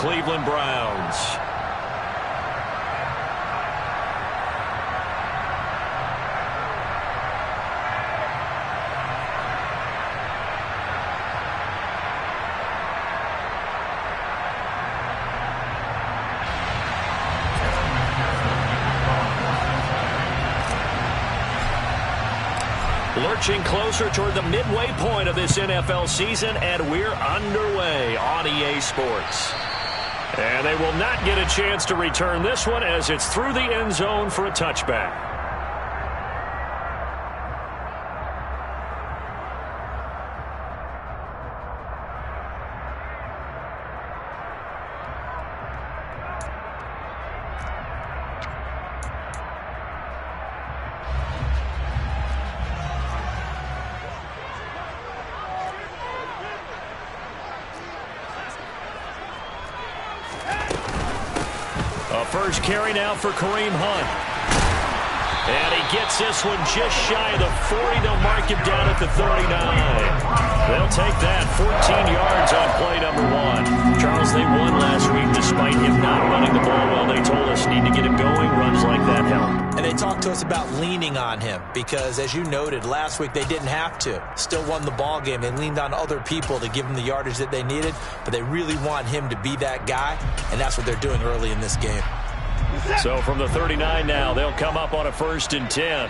Cleveland Browns. Lurching closer toward the midway point of this NFL season, and we're underway on EA Sports. And they will not get a chance to return this one as it's through the end zone for a touchback. First carry now for Kareem Hunt. And he gets this one just shy of the 40. They'll mark him down at the 39. They'll take that. 14 yards on play number 1. Charles, they won last week despite him not running the ball well. They told us need to get him going. Runs like that help. And they talked to us about leaning on him because, as you noted, last week they didn't have to. Still won the ball game. They leaned on other people to give them the yardage that they needed, but they really want him to be that guy, and that's what they're doing early in this game. So from the 39 now, they'll come up on a 1st and 10.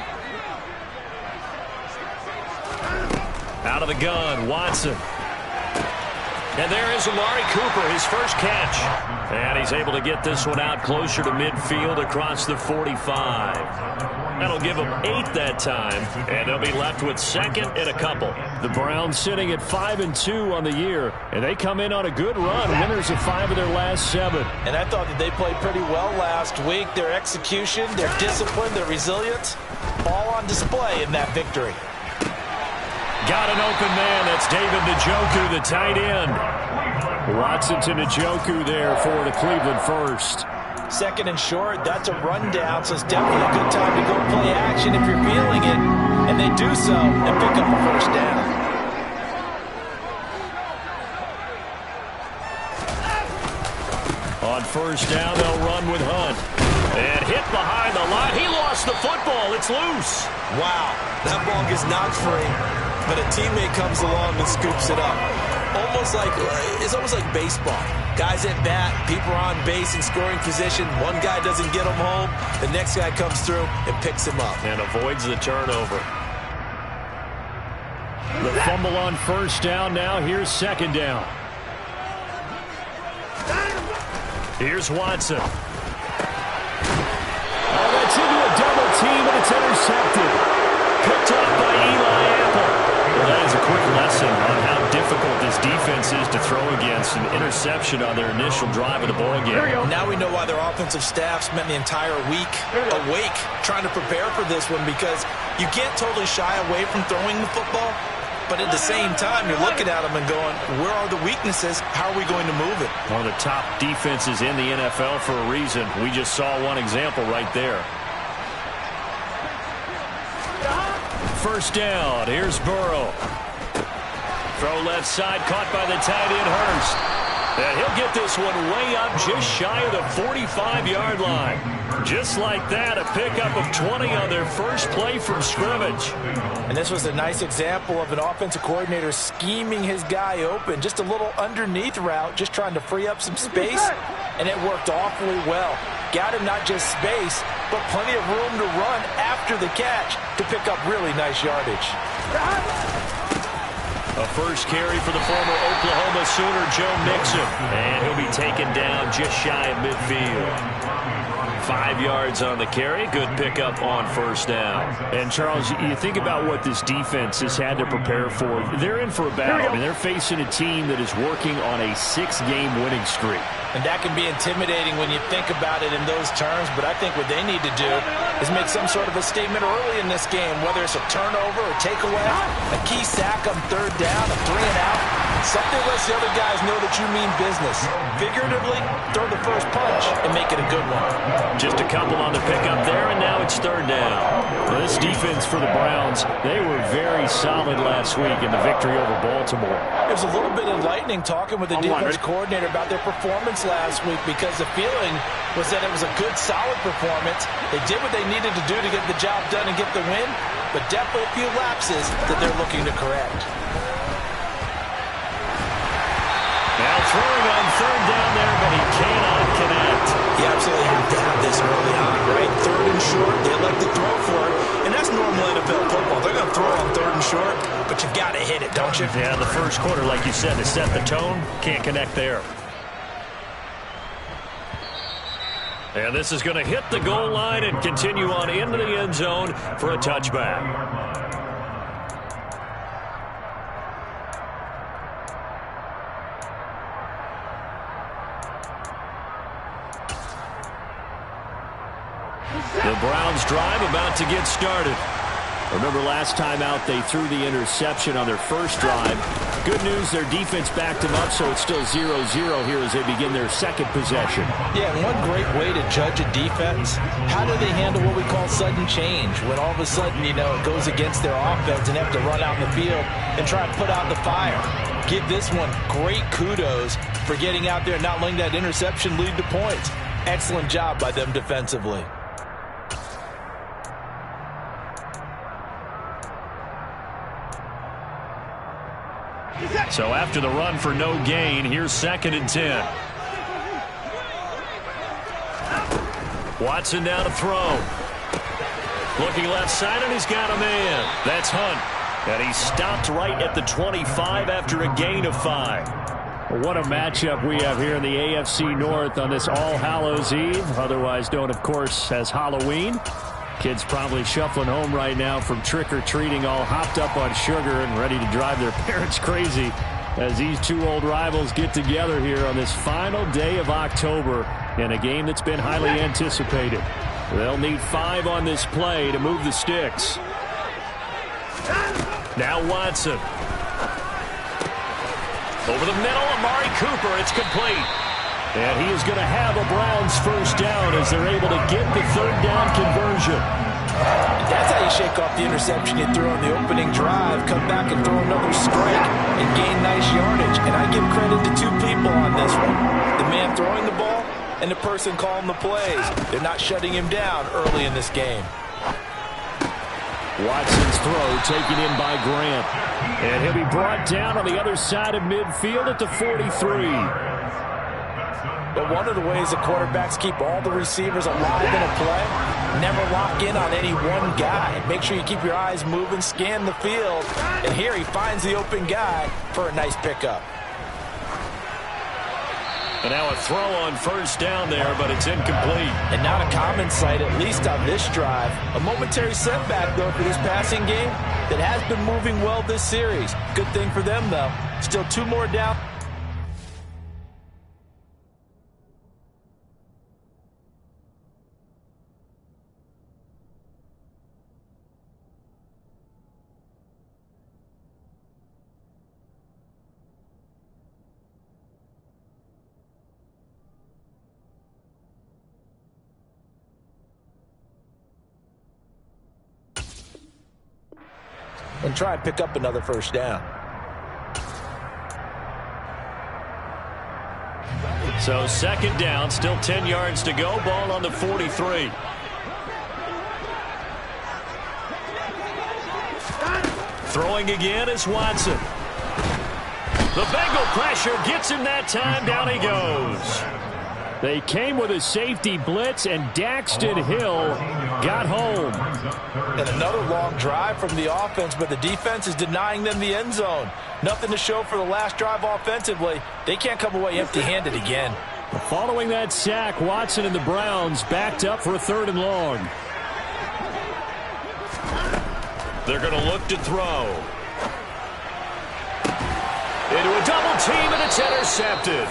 Out of the gun, Watson. And there is Amari Cooper, his first catch. And he's able to get this one out closer to midfield across the 45. That'll give them 8 that time, and they'll be left with 2nd and a couple. The Browns sitting at 5-2 on the year, and they come in on a good run, winners of 5 of their last 7. And I thought that they played pretty well last week. Their execution, their discipline, their resilience, all on display in that victory. Got an open man. That's David Njoku, the tight end. Watson to Njoku there for the Cleveland first. 2nd and short, that's a rundown, so it's definitely a good time to go play action if you're feeling it. And they do so and pick up a 1st down. On 1st down, they'll run with Hunt. And hit behind the line. He lost the football. It's loose. Wow, that ball gets knocked free, but a teammate comes along and scoops it up. It's almost like baseball. Guys at bat, people are on base in scoring position. One guy doesn't get him home. The next guy comes through and picks him up. And avoids the turnover. The fumble on 1st down now. Here's 2nd down. Here's Watson. Oh, that's into a double team, and it's intercepted. Picked up by Eli Apple. Well, that is a quick lesson on how difficult this defense is to throw against. An interception on their initial drive of the ball game. Now we know why their offensive staff spent the entire week awake trying to prepare for this one, because you can't totally shy away from throwing the football, but at the same time you're looking at them and going, where are the weaknesses? How are we going to move it? One of the top defenses in the NFL for a reason. We just saw one example right there. 1st down. Here's Burrow. Throw left side, caught by the tight end, Hurst. And he'll get this one way up just shy of the 45-yard line. Just like that, a pickup of 20 on their first play from scrimmage. And this was a nice example of an offensive coordinator scheming his guy open. Just a little underneath route, just trying to free up some space, and it worked awfully well. Got him not just space, but plenty of room to run after the catch to pick up really nice yardage. A first carry for the former Oklahoma Sooner, Joe Mixon. And he'll be taken down just shy of midfield. 5 yards on the carry. Good pickup on 1st down. And, Charles, you think about what this defense has had to prepare for. They're in for a battle. I mean, they're facing a team that is working on a 6-game winning streak. And that can be intimidating when you think about it in those terms, but I think what they need to do is make some sort of a statement early in this game, whether it's a turnover or takeaway, a key sack on 3rd down, a 3-and-out. Something lets the other guys know that you mean business. Figuratively, throw the first punch and make it a good one. Just a couple on the pickup there, and now it's third down. Well, this defense for the Browns, they were very solid last week in the victory over Baltimore. It was a little bit enlightening talking with the defense coordinator about their performance last week, because the feeling was that it was a good, solid performance. They did what they needed to do to get the job done and get the win, but definitely a few lapses that they're looking to correct. Now throwing on third down there, but he cannot connect. You absolutely have to have this early on, right? Third and short, they like to throw for it, and that's normal NFL football. They're going to throw on third and short, but you've got to hit it, don't you? Yeah, the first quarter, like you said, to set the tone, can't connect there. And this is going to hit the goal line and continue on into the end zone for a touchback. The Browns drive about to get started. Remember last time out they threw the interception on their first drive. Good news, their defense backed them up, so it's still 0-0 here as they begin their second possession. Yeah, and one great way to judge a defense, how do they handle what we call sudden change? When all of a sudden, you know, it goes against their offense and they have to run out in the field and try and put out the fire. Give this one great kudos for getting out there and not letting that interception lead to points. Excellent job by them defensively. So after the run for no gain, here's 2nd and 10. Watson down to throw. Looking left side, and he's got a man. That's Hunt. And he stopped right at the 25 after a gain of 5. What a matchup we have here in the AFC North on this All Hallows Eve, otherwise known, of course, as Halloween. Kids probably shuffling home right now from trick-or-treating, all hopped up on sugar and ready to drive their parents crazy as these two old rivals get together here on this final day of October in a game that's been highly anticipated. They'll need 5 on this play to move the sticks. Now Watson. Over the middle, Amari Cooper, it's complete. And he is going to have a Browns first down as they're able to get the third down conversion. That's how you shake off the interception you threw on the opening drive, come back and throw another strike and gain nice yardage. And I give credit to 2 people on this one. The man throwing the ball and the person calling the plays. They're not shutting him down early in this game. Watson's throw taken in by Grant. And he'll be brought down on the other side of midfield at the 43. But one of the ways the quarterbacks keep all the receivers alive in a play, never lock in on any one guy. Make sure you keep your eyes moving, scan the field. And here he finds the open guy for a nice pickup. And now a throw on first down there, but it's incomplete. And not a common sight, at least on this drive. A momentary setback, though, for this passing game that has been moving well this series. Good thing for them, though. Still 2 more down. And try and pick up another first down. So 2nd down, still 10 yards to go. Ball on the 43. Throwing again is Watson. The Bengal pressure gets him that time. Down he goes. They came with a safety blitz, and Daxton Hill got home. And another long drive from the offense, but the defense is denying them the end zone. Nothing to show for the last drive offensively. They can't come away empty-handed again. Following that sack, Watson and the Browns backed up for a 3rd and long. They're going to look to throw. Into a double team, and it's intercepted.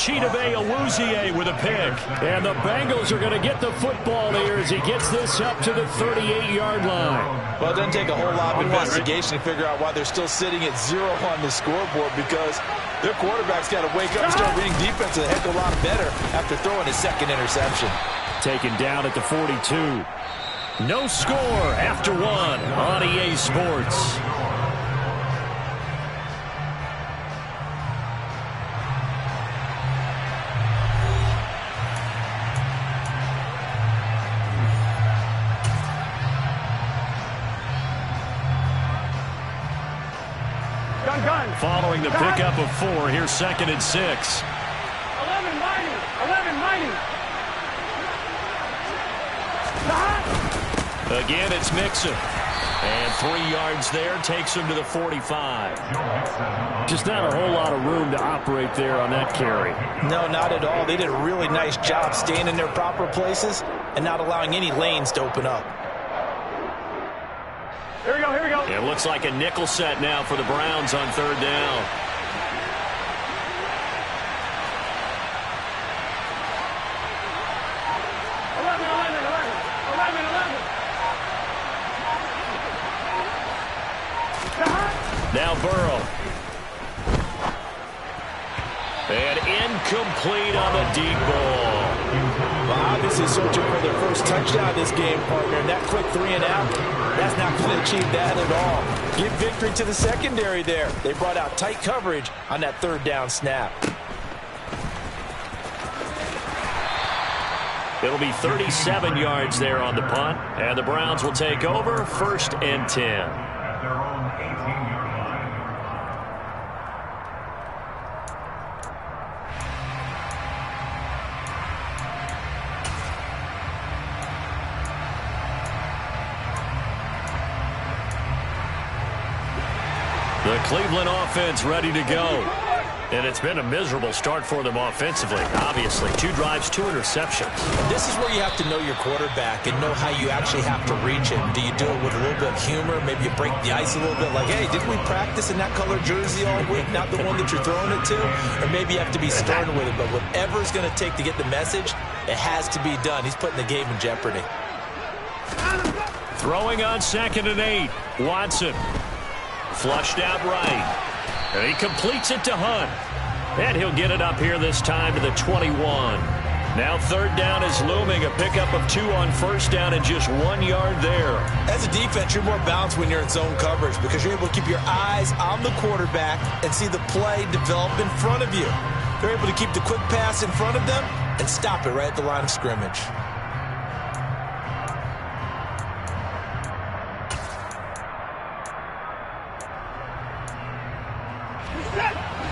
Chidobe with a pick. And the Bengals are going to get the football here as he gets this up to the 38-yard line. Well, it doesn't take a whole lot of investigation to figure out why they're still sitting at 0 on the scoreboard, because their quarterback's got to wake up and start reading defense a heck of a lot better after throwing his second interception. Taken down at the 42. No score after one on EA Sports. Following the pickup of 4, here's 2nd and 6. 11 mighty. Again, it's Mixon. And 3 yards there takes him to the 45. Just not a whole lot of room to operate there on that carry. No, not at all. They did a really nice job staying in their proper places and not allowing any lanes to open up. Here we go. It looks like a nickel set now for the Browns on 3rd down. Now Burrow. And incomplete on the deep ball. Well, obviously searching for their first touchdown this game, partner. And that quick 3 and out, that's not going to achieve that at all. Give victory to the secondary there. They brought out tight coverage on that 3rd down snap. It'll be 37 yards there on the punt. And the Browns will take over 1st and 10. The Cleveland offense ready to go. And it's been a miserable start for them offensively. Obviously, 2 drives, 2 interceptions. This is where you have to know your quarterback and know how you actually have to reach him. Do you do it with a little bit of humor? Maybe you break the ice a little bit like, hey, didn't we practice in that color jersey all week? Not the one that you're throwing it to? Or maybe you have to be stern with it. But whatever it's going to take to get the message, it has to be done. He's putting the game in jeopardy. Throwing on 2nd and 8. Watson. Flushed out right. And he completes it to Hunt. And he'll get it up here this time to the 21. Now 3rd down is looming. A pickup of 2 on 1st down and just 1 yard there. As a defense, you're more balanced when you're in zone coverage because you're able to keep your eyes on the quarterback and see the play develop in front of you. They're able to keep the quick pass in front of them and stop it right at the line of scrimmage.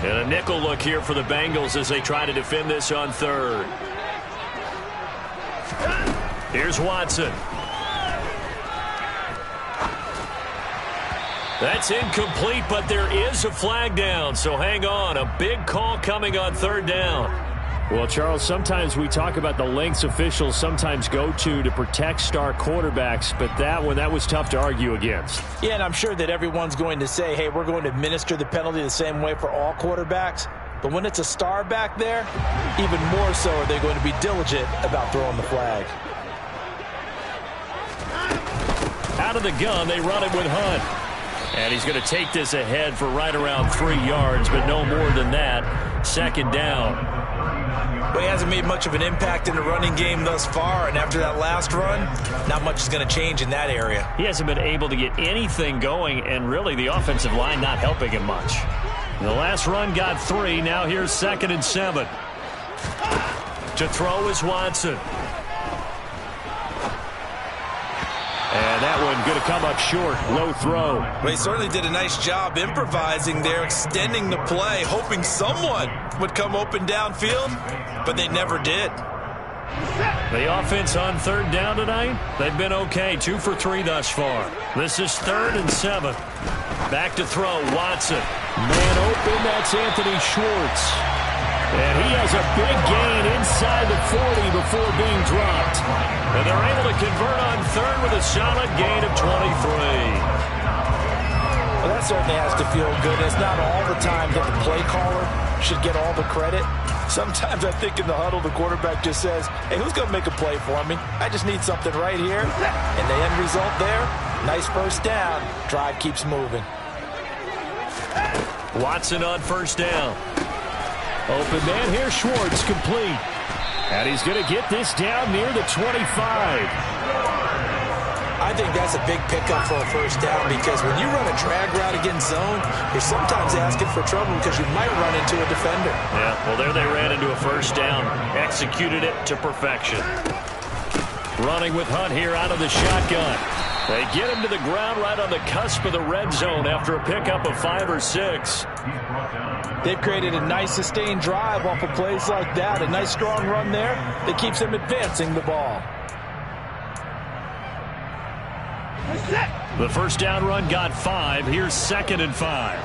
And a nickel look here for the Bengals as they try to defend this on 3rd. Here's Watson. That's incomplete, but there is a flag down, so hang on. A big call coming on 3rd down. Well, Charles, sometimes we talk about the lengths officials sometimes go to protect star quarterbacks, but that was tough to argue against. Yeah, and I'm sure that everyone's going to say, hey, we're going to administer the penalty the same way for all quarterbacks. But when it's a star back there, even more so are they going to be diligent about throwing the flag. Out of the gun, they run it with Hunt. And he's going to take this ahead for right around 3 yards, but no more than that. 2nd down. But he hasn't made much of an impact in the running game thus far, and after that last run, not much is going to change in that area. He hasn't been able to get anything going, and really the offensive line not helping him much. The last run got 3. Now here's 2nd and 7. To throw is Watson. And that one going to come up short. Low throw. Well, he certainly did a nice job improvising there, extending the play, hoping someone would come open downfield, but they never did. The offense on 3rd down tonight, they've been okay. 2 for 3 thus far. This is 3rd and 7. Back to throw, Watson. Man open, that's Anthony Schwartz. And he has a big gain inside the 40 before being dropped. And they're able to convert on 3rd with a solid gain of 23. Well, that certainly has to feel good. It's not all the time that the play caller should get all the credit. Sometimes I think in the huddle, the quarterback just says, hey, who's going to make a play for me? I just need something right here. And the end result there, nice first down. Drive keeps moving. Watson on first down. Open man here, Schwartz, complete. And he's going to get this down near the 25. I think that's a big pickup for a first down because when you run a drag route against zone, you're sometimes asking for trouble because you might run into a defender. Yeah, well, there they ran into a first down. Executed it to perfection. Running with Hunt here out of the shotgun. They get him to the ground right on the cusp of the red zone after a pickup of 5 or 6. They've created a nice sustained drive off of plays like that. A nice strong run there that keeps them advancing the ball. The first down run got 5. Here's 2nd and 5.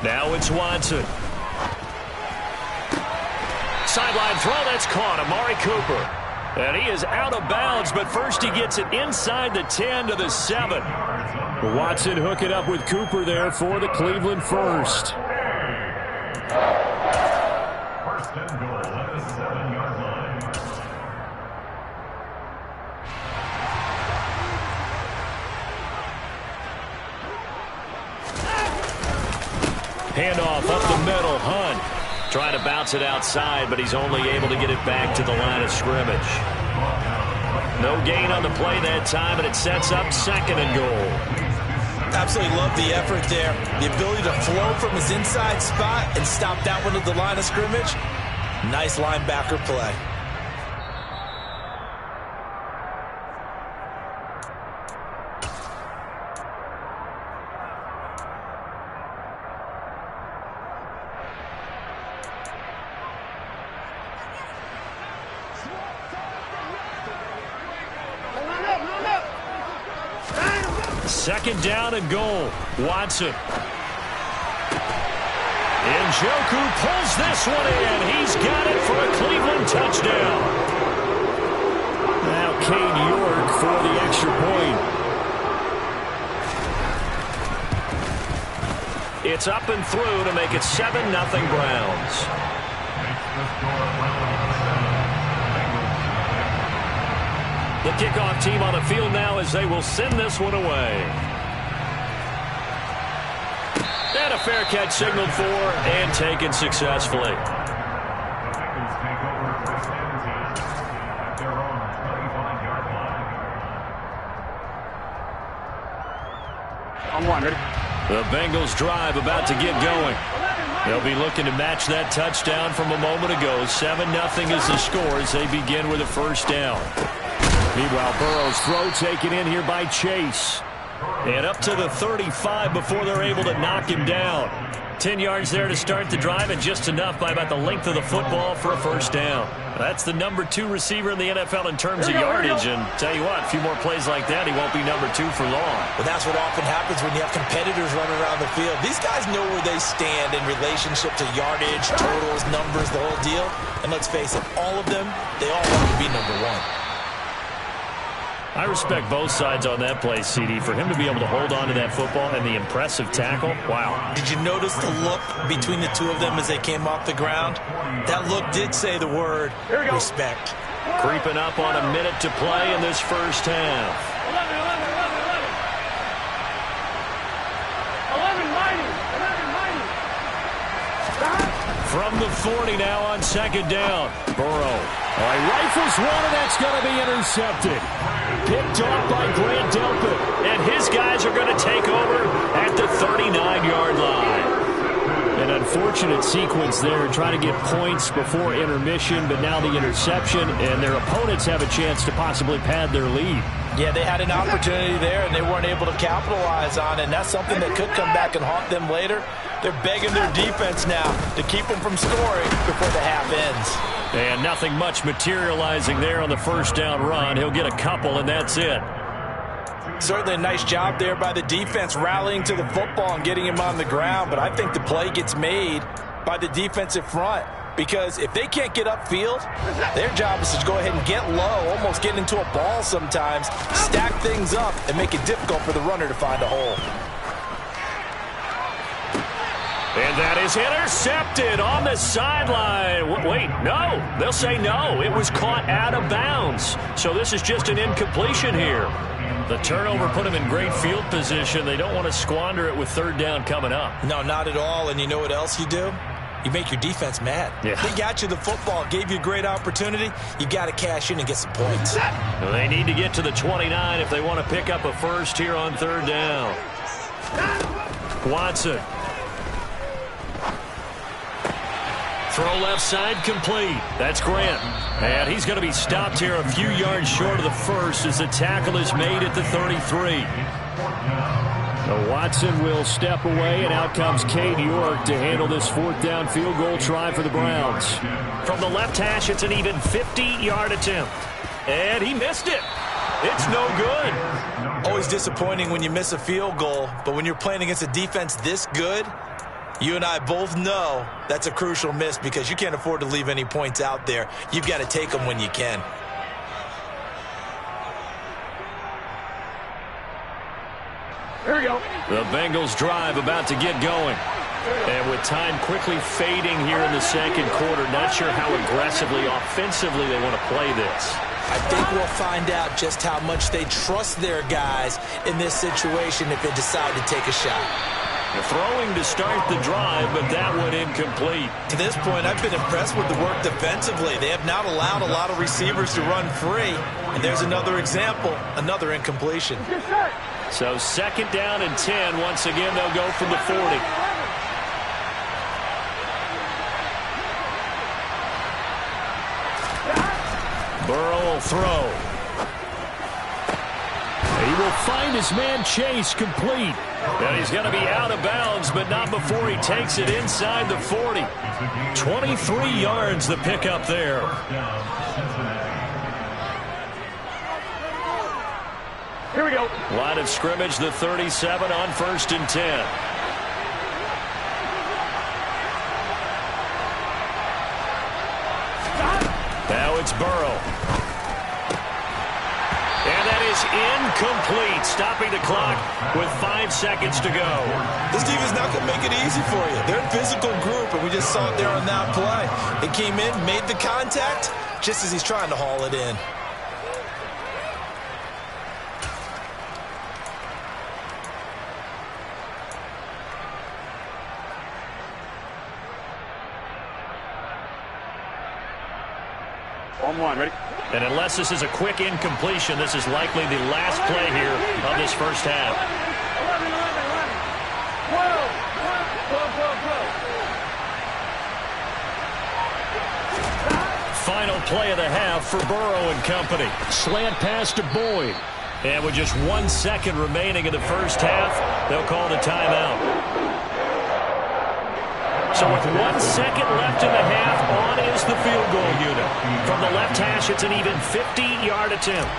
Now it's Watson. Sideline throw, that's caught. Amari Cooper. And he is out of bounds, but first he gets it inside the 10 to the 7. Watson hooking up with Cooper there for the Cleveland first. First and goal at the 7-yard line. Handoff up the middle. Hunt trying to bounce it outside, but he's only able to get it back to the line of scrimmage. No gain on the play that time, and it sets up 2nd and goal. Absolutely love the effort there. The ability to flow from his inside spot and stop that one at the line of scrimmage. Nice linebacker play. Second down and goal. Watson. Njoku pulls this one in. He's got it for a Cleveland touchdown. Now Cade York for the extra point. It's up and through to make it 7-0 Browns. The kickoff team on the field now as they will send this one away. And a fair catch signaled for and taken successfully. I'm one, ready? The Bengals drive about to get going. They'll be looking to match that touchdown from a moment ago. 7-0 is the score as they begin with a first down. Meanwhile, Burrow's throw taken in here by Chase. And up to the 35 before they're able to knock him down. 10 yards there to start the drive, and just enough by about the length of the football for a first down. That's the number 2 receiver in the NFL in terms of yardage. And tell you what, a few more plays like that, he won't be number 2 for long. Well, that's what often happens when you have competitors running around the field. These guys know where they stand in relationship to yardage, totals, numbers, the whole deal. And let's face it, all of them, they all want to be number 1. I respect both sides on that play, CD. For him to be able to hold on to that football and the impressive tackle, wow. Did you notice the look between the two of them as they came off the ground? That look did say the word respect. Creeping up on a minute to play in this first half. 11 From the 40 now on second down. Burrow. All right, rifles one, and that's going to be intercepted. Picked off by Grant Delpit. And his guys are going to take over at the 39-yard line. An unfortunate sequence there, trying to get points before intermission, but now the interception, and their opponents have a chance to possibly pad their lead. Yeah, they had an opportunity there, and they weren't able to capitalize on it, and that's something that could come back and haunt them later. They're begging their defense now to keep them from scoring before the half ends. And nothing much materializing there on the first down run. He'll get a couple, and that's it. Certainly a nice job there by the defense rallying to the football and getting him on the ground, but I think the play gets made by the defensive front. Because if they can't get upfield, their job is to go ahead and get low, almost get into a ball sometimes, stack things up, and make it difficult for the runner to find a hole. And that is intercepted on the sideline. Wait, no. They'll say no. It was caught out of bounds. So this is just an incompletion here. The turnover put them in great field position. They don't want to squander it with third down coming up. No, not at all. And you know what else you do? You make your defense mad. Yeah. They got you the football, gave you a great opportunity. You got to cash in and get some points. Well, they need to get to the 29 if they want to pick up a first here on third down. Watson. Throw left side complete. That's Grant. And he's going to be stopped here a few yards short of the first as the tackle is made at the 33. So Watson will step away, and out comes Cade York to handle this fourth down field goal try for the Browns. From the left hash, it's an even 50-yard attempt. And he missed it. It's no good. Always disappointing when you miss a field goal, but when you're playing against a defense this good, you and I both know that's a crucial miss because you can't afford to leave any points out there. You've got to take them when you can. Here we go. The Bengals drive about to get going. And with time quickly fading here in the second quarter, not sure how aggressively, offensively they want to play this. I think we'll find out just how much they trust their guys in this situation if they decide to take a shot. The throwing to start the drive, but that one incomplete. To this point, I've been impressed with the work defensively. They have not allowed a lot of receivers to run free. And there's another example, another incompletion. So second down and 10. Once again, they'll go from the 40. Burrow will throw. He will find his man Chase complete. And he's going to be out of bounds, but not before he takes it inside the 40. 23 yards the pickup there. Here we go. Line of scrimmage, the 37 on 1st and 10. Now it's Burrow. And that is incomplete, stopping the clock with 5 seconds to go. This team is not going to make it easy for you. They're a physical group, and we just saw it there on that play. It came in, made the contact, just as he's trying to haul it in. On one, ready? And unless this is a quick incompletion, this is likely the last play here of this first half. 11. Final play of the half for Burrow and company. Slant pass to Boyd. And with just 1 second remaining in the first half, they'll call the timeout. So with 1 second left in the half, on is the field goal unit. From the left hash, it's an even 50-yard attempt.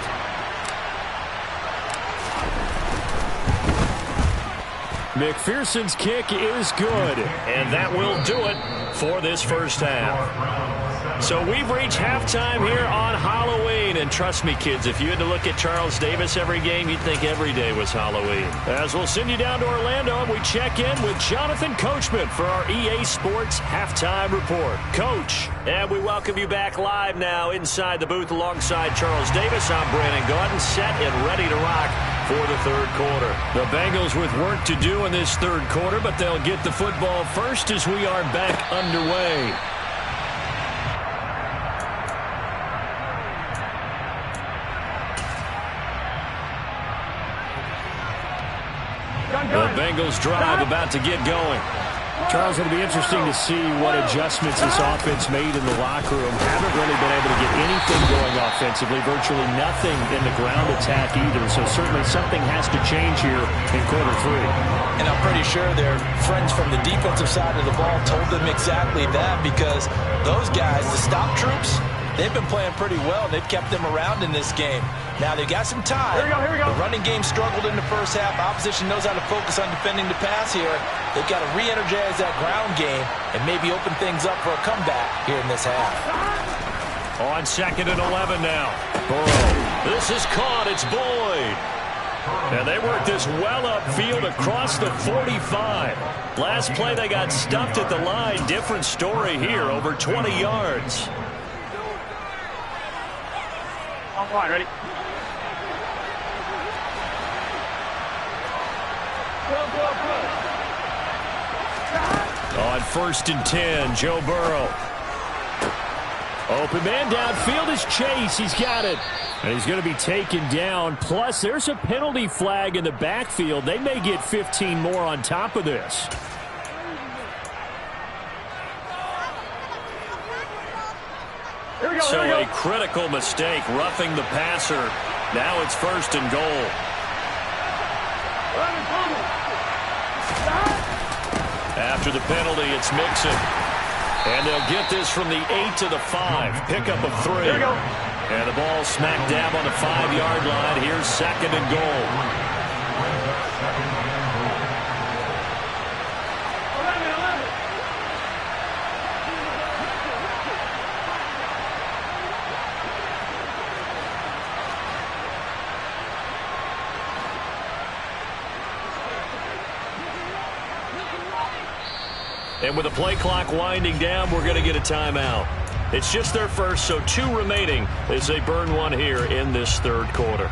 McPherson's kick is good, and that will do it for this first half. So we've reached halftime here on Halloween. And trust me, kids, if you had to look at Charles Davis every game, you'd think every day was Halloween. As we'll send you down to Orlando, and we check in with Jonathan Coachman for our EA Sports Halftime Report. Coach, and we welcome you back live now inside the booth alongside Charles Davis. I'm Brandon Gaudin, set and ready to rock for the third quarter. The Bengals with work to do in this third quarter, but they'll get the football first as we are back underway. The Bengals drive about to get going. Charles, it'll be interesting to see what adjustments this offense made in the locker room. Haven't really been able to get anything going offensively, virtually nothing in the ground attack either. So certainly something has to change here in quarter three. And I'm pretty sure their friends from the defensive side of the ball told them exactly that, because those guys, the stop troops, They've been playing pretty well. They've kept them around in this game. Now, they've got some time. Here we go. The running game struggled in the first half. Opposition knows how to focus on defending the pass here. They've got to re-energize that ground game and maybe open things up for a comeback here in this half. On 2nd and 11 now. Burrow. This is caught. It's Boyd. And they work this well upfield across the 45. Last play, they got stuffed at the line. Different story here, over 20 yards. Offline, ready? On 1st and 10, Joe Burrow. Open man downfield is Chase. He's got it. And he's going to be taken down. Plus, there's a penalty flag in the backfield. They may get 15 more on top of this. So a critical mistake, roughing the passer. Now it's 1st and goal. After the penalty, it's Mixon. And they'll get this from the 8 to the 5. Pickup of 3. Here we go. And the ball smack dab on the 5-yard line. Here's 2nd and goal. And with the play clock winding down, we're going to get a timeout. It's just their first, so 2 remaining as they burn one here in this 3rd quarter.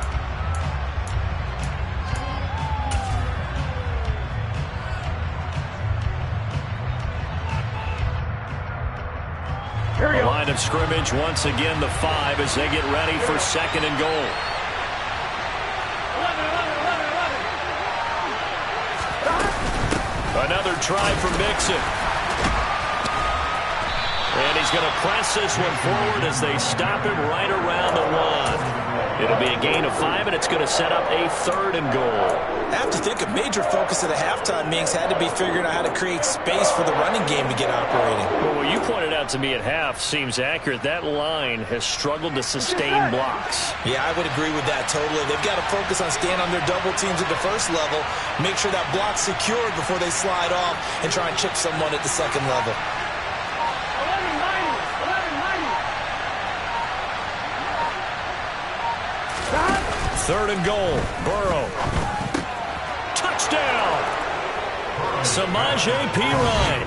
Here we The go. line of scrimmage, once again the 5 as they get ready for 2nd and goal. Another try for Mixon. And he's going to press this one forward as they stop him right around the 1. It'll be a gain of 5, and it's going to set up a 3rd and goal. I have to think a major focus of the halftime meetings had to be figuring out how to create space for the running game to get operating. Well, what you pointed out to me at half seems accurate. That line has struggled to sustain blocks. Yeah, I would agree with that totally. They've got to focus on staying on their double teams at the first level, make sure that block's secured before they slide off and try and chip someone at the 2nd level. 3rd and goal. Burrow. Touchdown! Samaje Perine.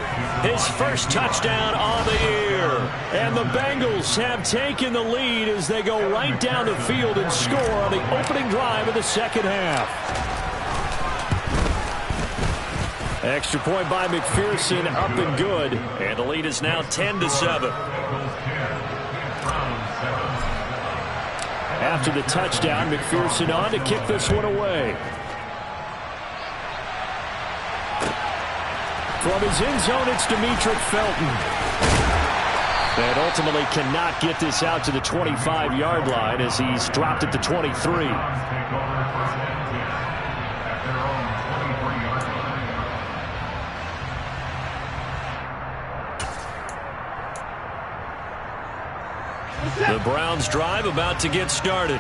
His first touchdown on the year. And the Bengals have taken the lead as they go right down the field and score on the opening drive of the 2nd half. Extra point by McPherson, up and good. And the lead is now 10-7. After the touchdown, McPherson on to kick this one away. From his end zone, it's Demetric Felton. And ultimately cannot get this out to the 25-yard line as he's dropped at the 23. The Browns drive about to get started.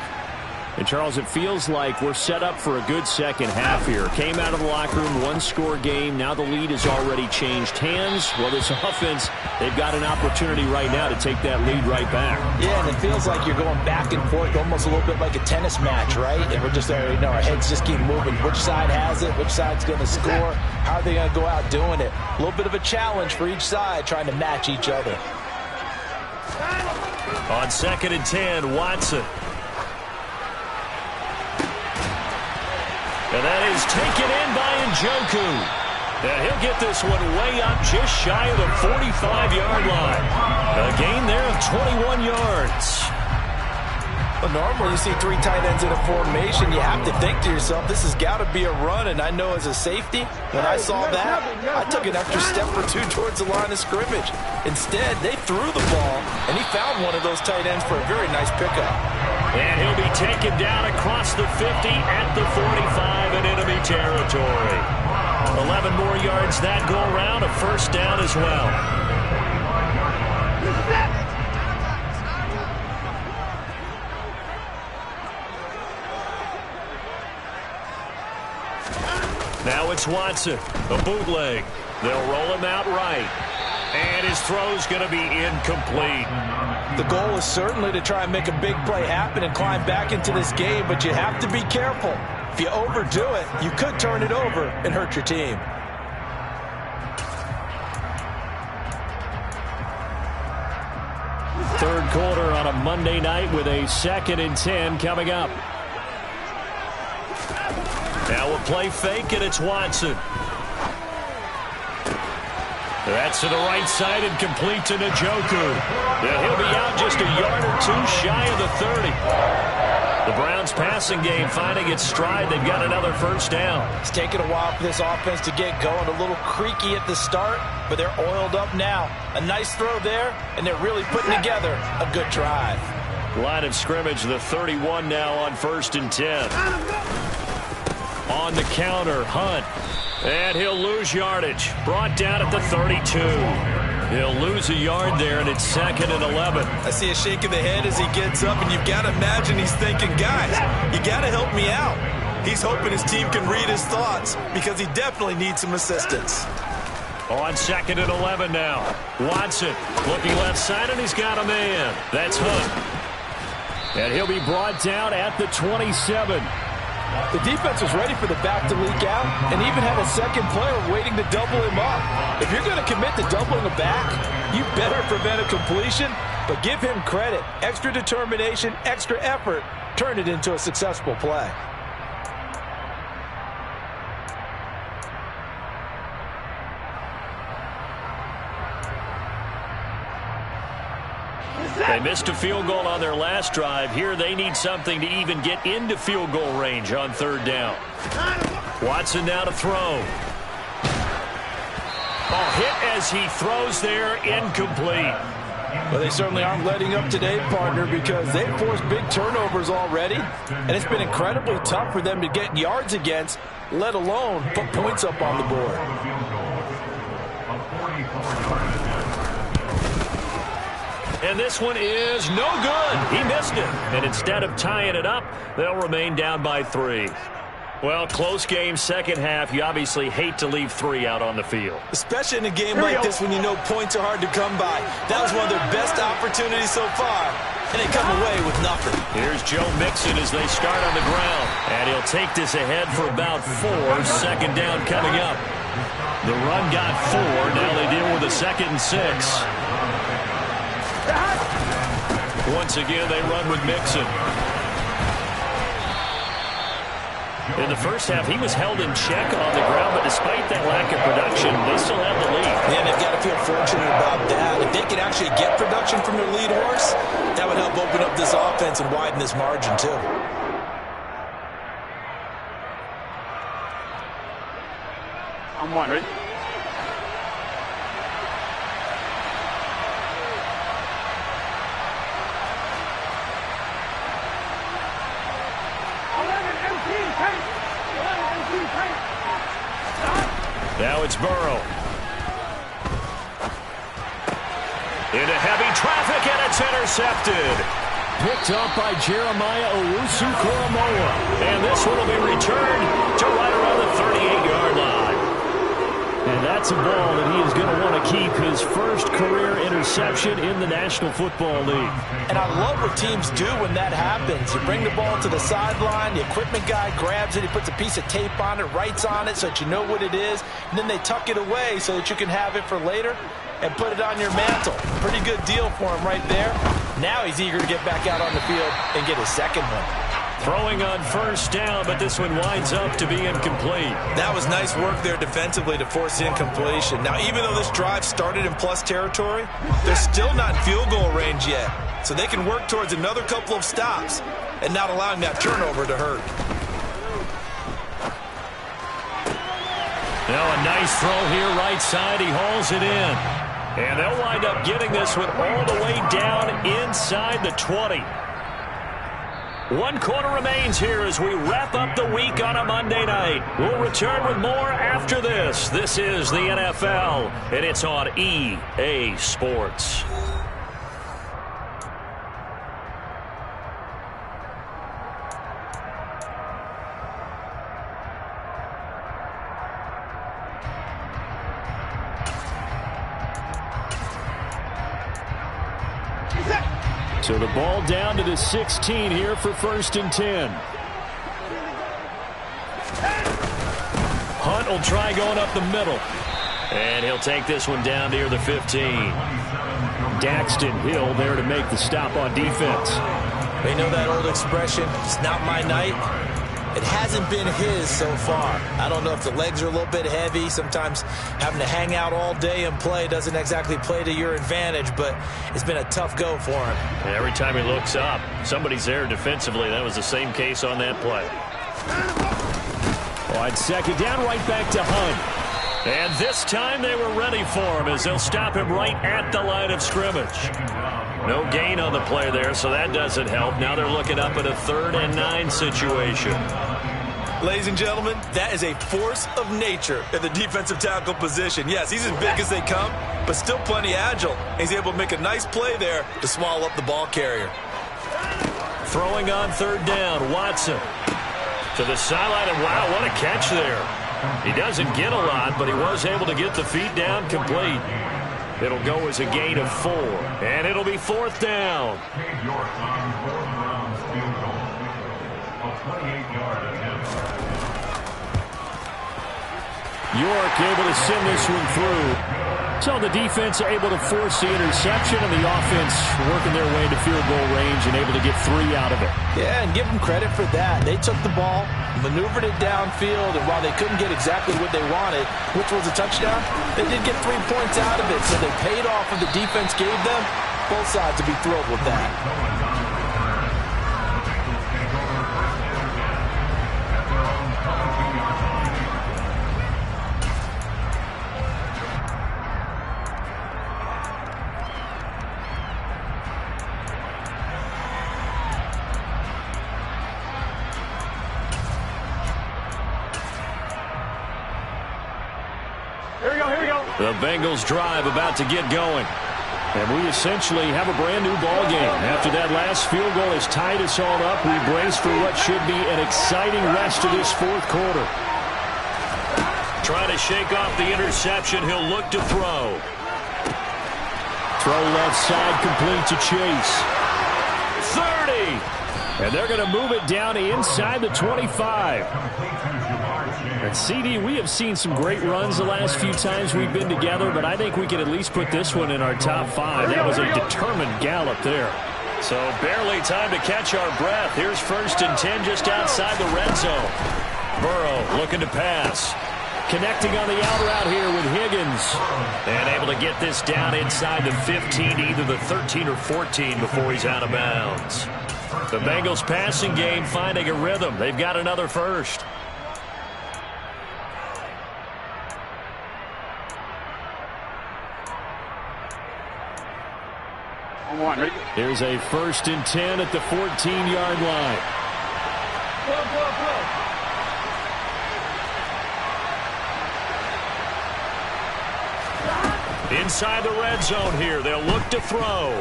And, Charles, it feels like we're set up for a good second half here. Came out of the locker room, 1-score game. Now the lead has already changed hands. Well, this offense, they've got an opportunity right now to take that lead right back. Yeah, and it feels like you're going back and forth, almost a little bit like a tennis match, right? And we're just, our heads just keep moving. Which side has it? Which side's going to score? How are they going to go out doing it? A little bit of a challenge for each side, trying to match each other. On 2nd and 10, Watson. And that is taken in by Njoku. And he'll get this one way up just shy of the 45-yard line. A gain there of 21 yards. Well, normally you see 3 tight ends in a formation. You have to think to yourself, this has got to be a run. And I know as a safety, when I saw that, I took an extra step or 2 towards the line of scrimmage. Instead, they threw the ball, and he found one of those tight ends for a very nice pickup. And he'll be taken down across the 50 at the 45 in enemy territory. 11 more yards that go around, a 1st down as well. it's Watson. A bootleg. They'll roll him out right. And his throw's going to be incomplete. The goal is certainly to try and make a big play happen and climb back into this game, but you have to be careful. If you overdo it, you could turn it over and hurt your team. Third quarter on a Monday night with a 2nd and 10 coming up. Now we'll play fake, and it's Watson. That's to the right side and complete to Njoku. Yeah, he'll be out just a yard or two shy of the 30. The Browns passing game finding its stride. They've got another first down. It's taken a while for this offense to get going. A little creaky at the start, but they're oiled up now. A nice throw there, and they're really putting together a good drive. Line of scrimmage, the 31 now on 1st and 10. On the counter, Hunt. And he'll lose yardage. Brought down at the 32. He'll lose a yard there, and it's 2nd and 11. I see a shake of the head as he gets up, and you've got to imagine he's thinking, guys, you got to help me out. He's hoping his team can read his thoughts because he definitely needs some assistance. On 2nd and 11 now. Watson looking left side, and he's got a man. That's Hunt. And he'll be brought down at the 27. The defense was ready for the back to leak out and even had a second player waiting to double him up. If you're going to commit to doubling a back, you better prevent a completion, but give him credit. Extra determination, extra effort, turn it into a successful play. They missed a field goal on their last drive. Here they need something to even get into field goal range on 3rd down. Watson now to throw. Hit as he throws there, incomplete. Well, they certainly aren't letting up today, partner, because they've forced big turnovers already, and it's been incredibly tough for them to get yards against, let alone put points up on the board. And this one is no good. He missed it. And instead of tying it up, they'll remain down by 3. Well, close game, second half. You obviously hate to leave 3 out on the field. Especially in a game like this when you know points are hard to come by. That was one of their best opportunities so far, and they come away with nothing. Here's Joe Mixon as they start on the ground. And he'll take this ahead for about 4. 2nd down coming up. The run got 4. Now they deal with a 2nd and 6. Once again, they run with Mixon. In the first half, he was held in check on the ground, but despite that lack of production, they still have the lead. Yeah, they've got to feel fortunate about that. If they could actually get production from their lead horse, that would help open up this offense and widen this margin, too. I'm one, ready? Now it's Burrow. Into heavy traffic, and it's intercepted. Picked up by Jeremiah Owusu-Koramoah. And this one will be returned to right around the 38-yard line. And that's a ball that he is going to want to keep, his first career interception in the National Football League. And I love what teams do when that happens. You bring the ball to the sideline, the equipment guy grabs it, he puts a piece of tape on it, writes on it so that you know what it is, and then they tuck it away so that you can have it for later and put it on your mantle. Pretty good deal for him right there. Now he's eager to get back out on the field and get his second one. Throwing on first down, but this one winds up to be incomplete. That was nice work there defensively to force the incompletion. Now, even though this drive started in plus territory, they're still not in field goal range yet. So they can work towards another couple of stops and not allowing that turnover to hurt. Now a nice throw here right side. He hauls it in. And they'll wind up getting this one all the way down inside the 20. 1 quarter remains here as we wrap up the week on a Monday night. We'll return with more after this. This is the NFL, and it's on EA Sports. So the ball down to the 16 here for 1st and 10. Hunt will try going up the middle. And he'll take this one down near the 15. Daxton Hill there to make the stop on defense. They know that old expression, it's not my night. It hasn't been his so far. I don't know if the legs are a little bit heavy. Sometimes having to hang out all day and play doesn't exactly play to your advantage, but it's been a tough go for him. And every time he looks up, somebody's there defensively. That was the same case on that play. On 2nd down, right back to Hunt. And this time they were ready for him as they'll stop him right at the line of scrimmage. No gain on the play there, so that doesn't help. Now they're looking up at a 3rd and 9 situation. Ladies and gentlemen, that is a force of nature in the defensive tackle position. Yes, he's as big as they come, but still plenty agile. He's able to make a nice play there to swallow up the ball carrier. Throwing on 3rd down, Watson. To the sideline, and wow, what a catch there. He doesn't get a lot, but he was able to get the feet down complete. It'll go as a gain of 4, and it'll be 4th down. York able to send this one through. So the defense able to force the interception, and the offense working their way into field goal range and able to get 3 out of it. Yeah, and give them credit for that. They took the ball, maneuvered it downfield, and while they couldn't get exactly what they wanted, which was a touchdown, they did get 3 points out of it, so they paid off what the defense gave them. Both sides will be thrilled with that. The Bengals drive about to get going. And we essentially have a brand new ball game. After that last field goal has tied us all up, we brace for what should be an exciting rest of this 4th quarter. Trying to shake off the interception. He'll look to throw. Throw left side complete to Chase. 30. And they're going to move it down inside the 25. And CD, we have seen some great runs the last few times we've been together, but I think we can at least put this one in our top 5. That was a determined gallop there. So barely time to catch our breath. Here's 1st and 10 just outside the red zone. Burrow looking to pass. Connecting on the out route here with Higgins. And able to get this down inside the 15, either the 13 or 14 before he's out of bounds. The Bengals passing game finding a rhythm. They've got another first. Here's a 1st and 10 at the 14-yard line. Inside the red zone here. They'll look to throw.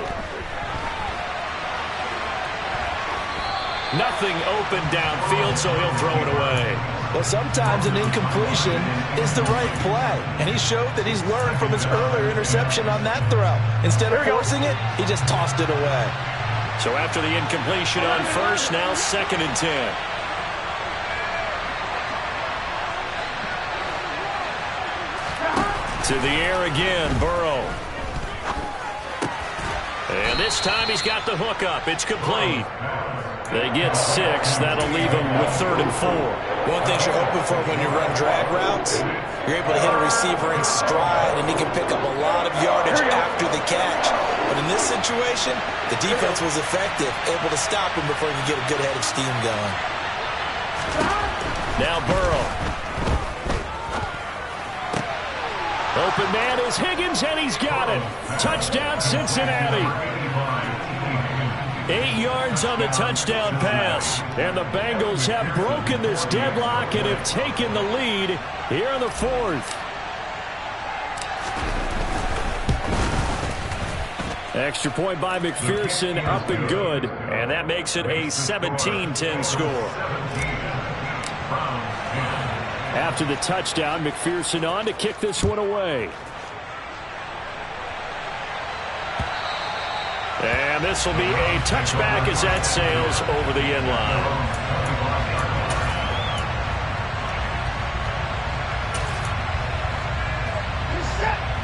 Nothing open downfield, so he'll throw it away. Well, sometimes an incompletion is the right play, and he showed that he's learned from his earlier interception on that throw. Instead of forcing it, he just tossed it away. So after the incompletion on 1st, now 2nd and 10. To the air again, Burrow. And this time he's got the hook up. It's complete. They get 6. That'll leave them with 3rd and 4. One thing you're hoping for when you run drag routes, you're able to hit a receiver in stride, and he can pick up a lot of yardage after the catch. But in this situation, the defense was effective, able to stop him before he could get a good head of steam going. Now Burrow. Open man is Higgins, and he's got it. Touchdown, Cincinnati. 8 yards on the touchdown pass. And the Bengals have broken this deadlock and have taken the lead here in the 4th. Extra point by McPherson, up and good. And that makes it a 17-10 score. After the touchdown, McPherson on to kick this one away. And this will be a touchback as that sails over the end line.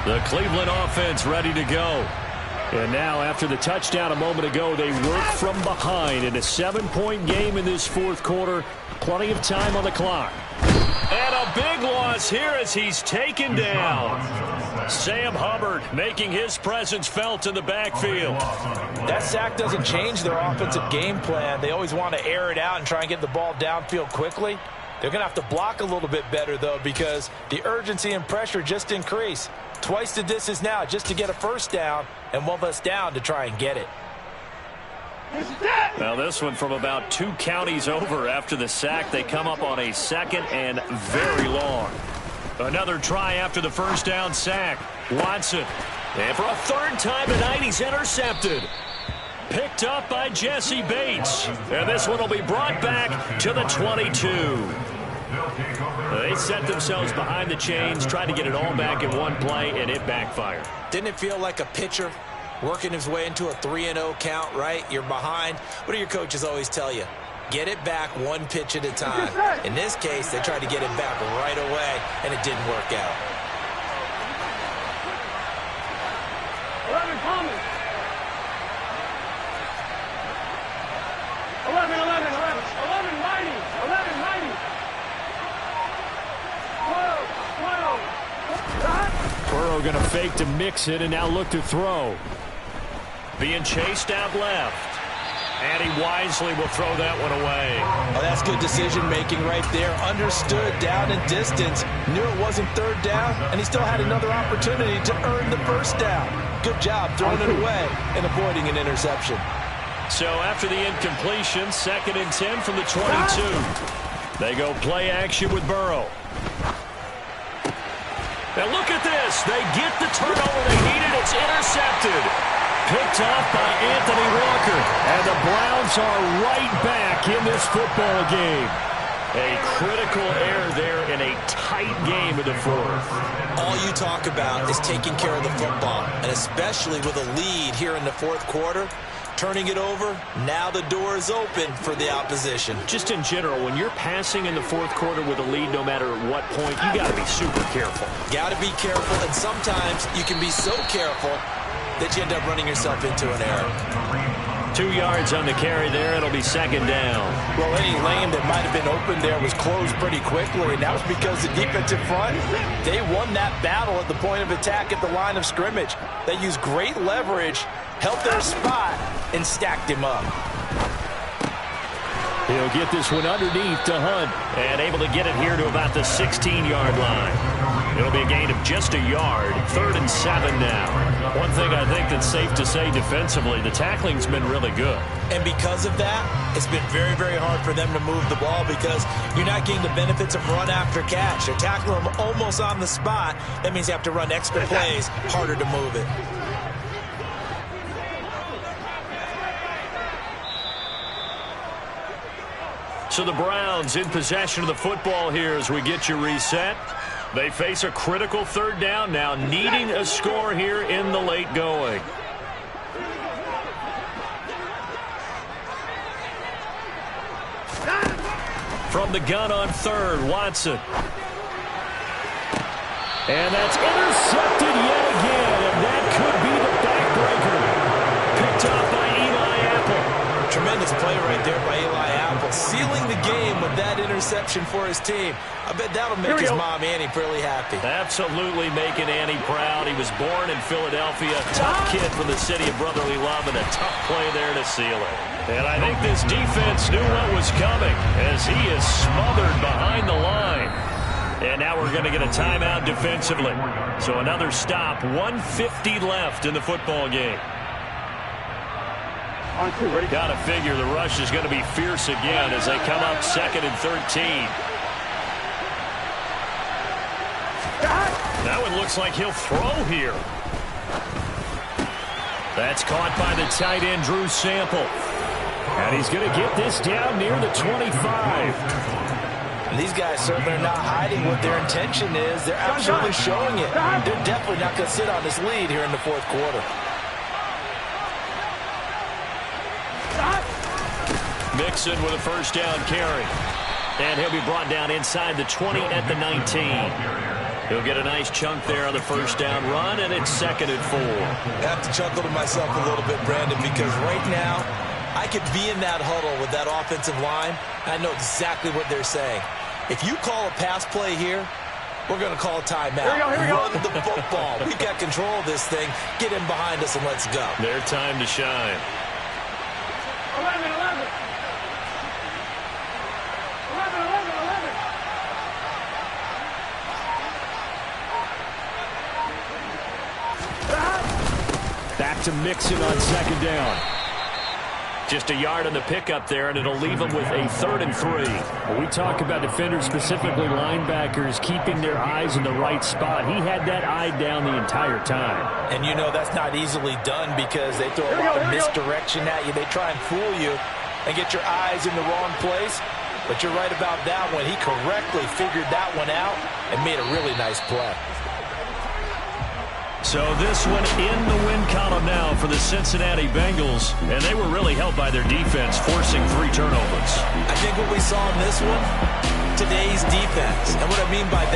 The Cleveland offense ready to go. And now, after the touchdown a moment ago, they work from behind in a 7-point game in this fourth quarter. Plenty of time on the clock. And a big loss here as he's taken down. Sam Hubbard making his presence felt in the backfield. That sack doesn't change their offensive game plan. They always want to air it out and try and get the ball downfield quickly. They're going to have to block a little bit better, though, because the urgency and pressure just increase. Twice the distance now just to get a first down, and one less down to try and get it. Now this one from about 2 counties over after the sack. They come up on a second and very long. Another try after the first down sack. Watson. And for a third time tonight, he's intercepted. Picked up by Jesse Bates. And this one will be brought back to the 22. They set themselves behind the chains, tried to get it all back in one play, and it backfired. Didn't it feel like a pitcher working his way into a 3-0 count, right? You're behind. What do your coaches always tell you? Get it back one pitch at a time. In this case, they tried to get it back right away, and it didn't work out. 11 coming. 11 mighty. 11 mighty. 12. Burrow going to fake to mix it and now look to throw. Being chased out left. And he wisely will throw that one away. Oh, that's good decision-making right there. Understood down and distance. Knew it wasn't third down, and he still had another opportunity to earn the first down. Good job throwing it away and avoiding an interception. So after the incompletion, 2nd and 10 from the 22. They go play action with Burrow. Now look at this. They get the turnover they needed. It's intercepted. Picked off by Anthony Walker. And the Browns are right back in this football game. A critical error there in a tight game in the fourth. All you talk about is taking care of the football, and especially with a lead here in the fourth quarter. Turning it over, now the door is open for the opposition. Just in general, when you're passing in the fourth quarter with a lead, no matter what point, you got to be super careful. Got to be careful, and sometimes you can be so careful that you end up running yourself into an error. 2 yards on the carry there. It'll be 2nd down. Well, any lane that might have been open there was closed pretty quickly, and that was because the defensive front, they won that battle at the point of attack at the line of scrimmage. They used great leverage, held their spot, and stacked him up. He'll get this one underneath to Hunt. And able to get it here to about the 16-yard line. It'll be a gain of just a yard. 3rd and 7 now. One thing I think that's safe to say defensively, the tackling's been really good. And because of that, it's been very, very hard for them to move the ball because you're not getting the benefits of run after catch. They're tackling them almost on the spot. That means you have to run extra plays, harder to move it. So the Browns in possession of the football here as we get you reset. They face a critical 3rd down now, needing a score here in the late going. From the gun on 3rd, Watson. And that's intercepted yet again, and that could be the backbreaker. Picked off by Eli Apple. Tremendous play right there by Eli Apple, sealing the game with that interception for his team. I bet that'll make his mom, Annie, really happy. Absolutely making Annie proud. He was born in Philadelphia. Tough kid from the city of brotherly love, and a tough play there to seal it. And I think this defense knew what was coming as he is smothered behind the line. And now we're going to get a timeout defensively. So another stop, 1:50 left in the football game. Got to figure the rush is going to be fierce again as they come up 2nd and 13. That one looks like he'll throw here. That's caught by the tight end, Drew Sample. And he's going to get this down near the 25. And these guys certainly are not hiding what their intention is. They're absolutely showing it. They're definitely not going to sit on this lead here in the fourth quarter. Mixon with a first down carry. And he'll be brought down inside the 20 at the 19. He'll get a nice chunk there on the first down run, and it's 2nd and 4. I have to chuckle to myself a little bit, Brandon, because right now I could be in that huddle with that offensive line, and I know exactly what they're saying. If you call a pass play here, we're going to call a timeout. Here we go. Run the football. We've got control of this thing. Get in behind us and let's go. Their time to shine. 11, 11. 11, 11, 11. Back to Mixon on 2nd down. Just a yard on the pickup there, and it'll leave them with a 3rd and 3. When we talk about defenders, specifically linebackers, keeping their eyes in the right spot, he had that eye down the entire time. And you know that's not easily done because they throw a lot of misdirection at you. They try and fool you and get your eyes in the wrong place. But you're right about that one. He correctly figured that one out and made a really nice play. So this one in the win column now for the Cincinnati Bengals, and they were really helped by their defense, forcing 3 turnovers. I think what we saw in this one, today's defense. And what I mean by that,